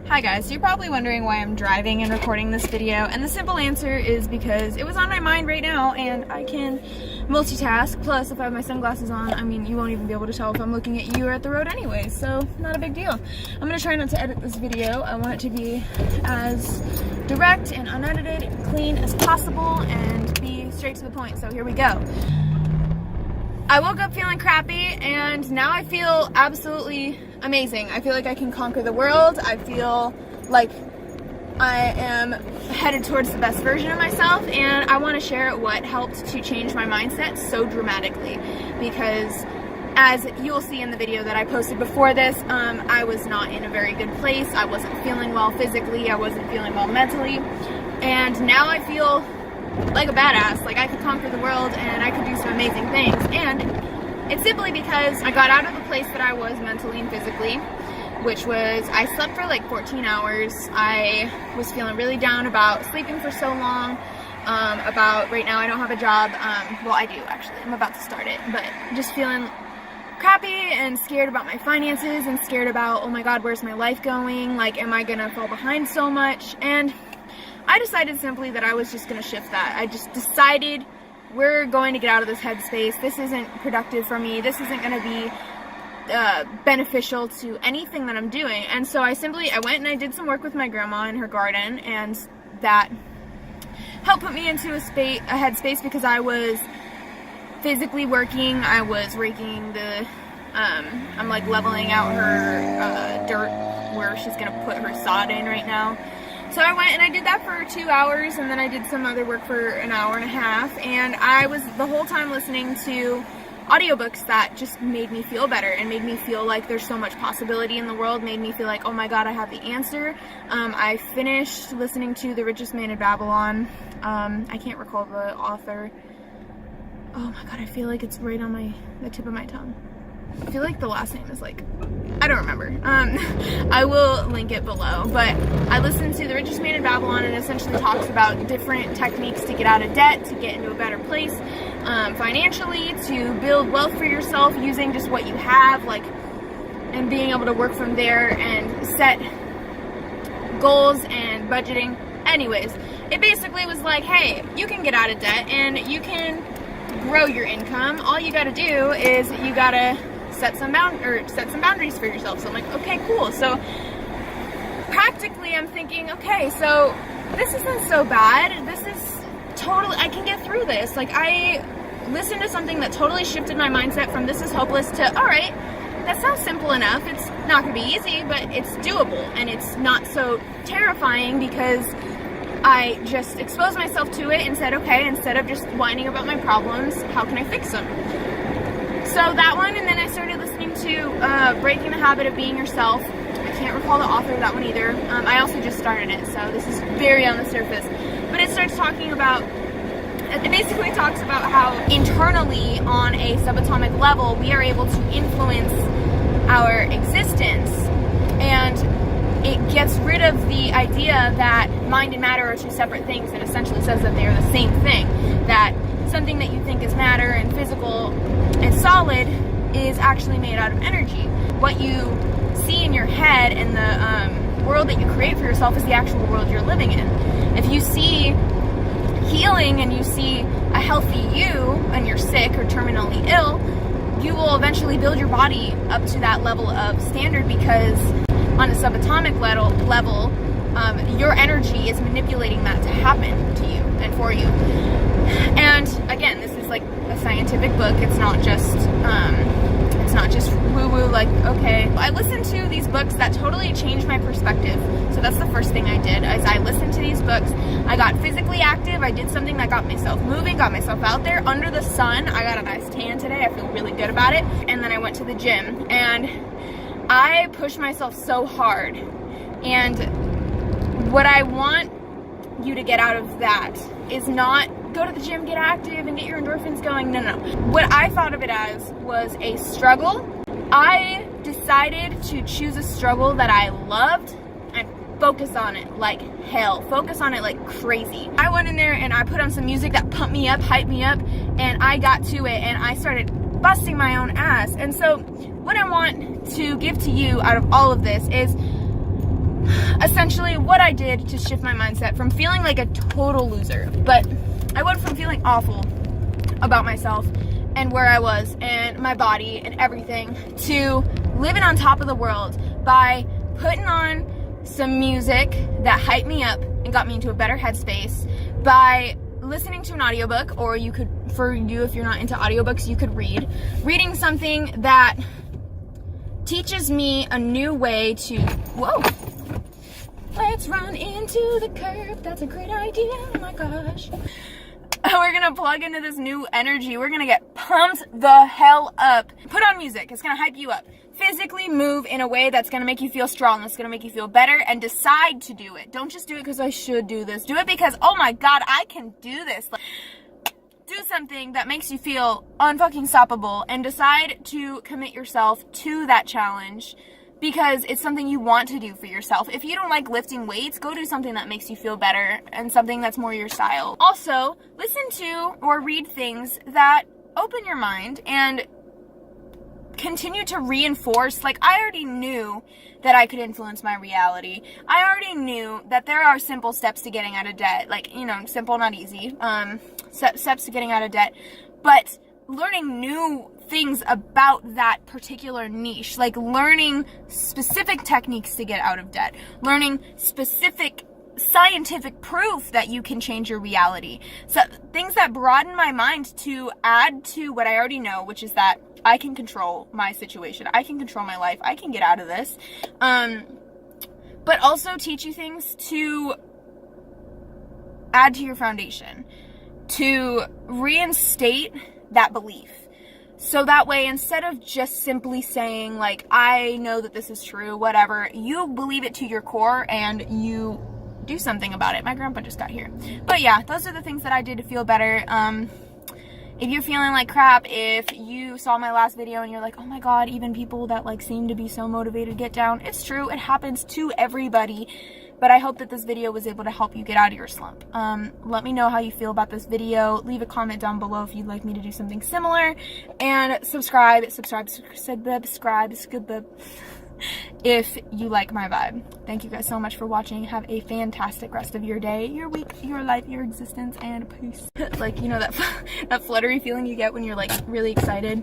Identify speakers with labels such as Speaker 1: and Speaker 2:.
Speaker 1: Hi guys, you're probably wondering why I'm driving and recording this video, and the simple answer is because it was on my mind right now and I can multitask. Plus, if I have my sunglasses on, I mean, you won't even be able to tell if I'm looking at you or at the road anyway, so not a big deal. I'm gonna try not to edit this video. I want it to be as direct and unedited and clean as possible and be straight to the point, so here we go. I woke up feeling crappy and now I feel absolutely amazing. I feel like I can conquer the world. I feel like I am headed towards the best version of myself, and I want to share what helped to change my mindset so dramatically, because as you'll see in the video that I posted before this, I was not in a very good place. I wasn't feeling well physically, I wasn't feeling well mentally, and now I feel like a badass, like I could conquer the world and I could do some amazing things. And it's simply because I got out of the place that I was mentally and physically, which was I slept for like 14 hours. I was feeling really down about sleeping for so long, about right now I don't have a job. Well, I do actually, I'm about to start it, but just feeling crappy and scared about my finances and scared about, oh my god, where's my life going? Like, am I gonna fall behind so much? And I decided simply that I was just going to shift that. I just decided we're going to get out of this headspace. This isn't productive for me. This isn't going to be beneficial to anything that I'm doing. And so I went and I did some work with my grandma in her garden, and that helped put me into a headspace because I was physically working. I was raking the, I'm like leveling out her dirt where she's going to put her sod in right now. So I went and I did that for 2 hours, and then I did some other work for an hour and a half, and I was the whole time listening to audiobooks that just made me feel better and made me feel like there's so much possibility in the world, made me feel like, oh my god, I have the answer. I finished listening to The Richest Man in Babylon. I can't recall the author. Oh my god, I feel like it's right on the tip of my tongue. I feel like the last name is like, I don't remember. I will link it below, but I listened to The Richest Man in Babylon, and essentially talks about different techniques to get out of debt, to get into a better place financially, to build wealth for yourself using just what you have, like, and being able to work from there and set goals and budgeting. Anyways, it basically was like, hey, you can get out of debt and you can grow your income. All you gotta do is you gotta set some boundaries for yourself. So I'm like, okay, cool. So practically I'm thinking, okay, so this isn't so bad. This is totally, I can get through this. Like, I listened to something that totally shifted my mindset from this is hopeless to, all right, that sounds simple enough. It's not gonna be easy, but it's doable, and it's not so terrifying because I just exposed myself to it and said, okay, instead of just whining about my problems, how can I fix them? So that one, and then I started listening to Breaking the Habit of Being Yourself. I can't recall the author of that one either. I also just started it, so this is very on the surface. But it starts talking about, it basically talks about how internally on a subatomic level, we are able to influence our existence, and it gets rid of the idea that mind and matter are two separate things, and essentially says that they are the same thing. That something that you think is matter and physical and solid is actually made out of energy. What you see in your head and the world that you create for yourself is the actual world you're living in. If you see healing and you see a healthy you and you're sick or terminally ill, you will eventually build your body up to that level of standard, because on a subatomic level, your energy is manipulating that to happen to you and for you. And again, this is like a scientific book. It's not just woo-woo, like, okay. I listened to these books that totally changed my perspective. So that's the first thing I did, is I listened to these books. I got physically active. I did something that got myself moving, got myself out there under the sun. I got a nice tan today. I feel really good about it. And then I went to the gym, and I pushed myself so hard. And what I want you to get out of that is not go to the gym, get active, and get your endorphins going. No. What I thought of it as was a struggle. I decided to choose a struggle that I loved and focus on it like hell. Focus on it like crazy. I went in there and I put on some music that pumped me up, hyped me up, and I got to it and I started busting my own ass. And so what I want to give to you out of all of this is essentially what I did to shift my mindset from feeling like a total loser. But I went from feeling awful about myself and where I was and my body and everything to living on top of the world by putting on some music that hyped me up and got me into a better headspace, by listening to an audiobook, or you could, for you, if you're not into audiobooks, you could reading something that teaches me a new way to, whoa, let's run into the curb, that's a great idea, oh my gosh. We're gonna plug into this new energy. We're gonna get pumped the hell up. Put on music, it's gonna hype you up. Physically move in a way that's gonna make you feel strong, it's gonna make you feel better, and decide to do it. Don't just do it because I should do this. Do it because, oh my God, I can do this. Like, do something that makes you feel unfucking stoppable and decide to commit yourself to that challenge because it's something you want to do for yourself. If you don't like lifting weights, go do something that makes you feel better and something that's more your style. Also, listen to or read things that open your mind and continue to reinforce, like, I already knew that I could influence my reality. I already knew that there are simple steps to getting out of debt. Like, you know, simple, not easy. Steps to getting out of debt. But learning new things about that particular niche, like learning specific techniques to get out of debt, learning specific scientific proof that you can change your reality. So things that broaden my mind to add to what I already know, which is that I can control my situation. I can control my life. I can get out of this. But also teach you things to add to your foundation, to reinstate that belief. So that way, instead of just simply saying, like, I know that this is true, whatever, you believe it to your core and you do something about it. My grandpa just got here. But yeah, those are the things that I did to feel better. If you're feeling like crap, if you saw my last video and you're like, oh my God, even people that like seem to be so motivated get down, it's true, it happens to everybody. But I hope that this video was able to help you get out of your slump. Let me know how you feel about this video. Leave a comment down below if you'd like me to do something similar. And subscribe if you like my vibe. Thank you guys so much for watching. Have a fantastic rest of your day, your week, your life, your existence, and peace. Like, you know that, that fluttery feeling you get when you're like really excited?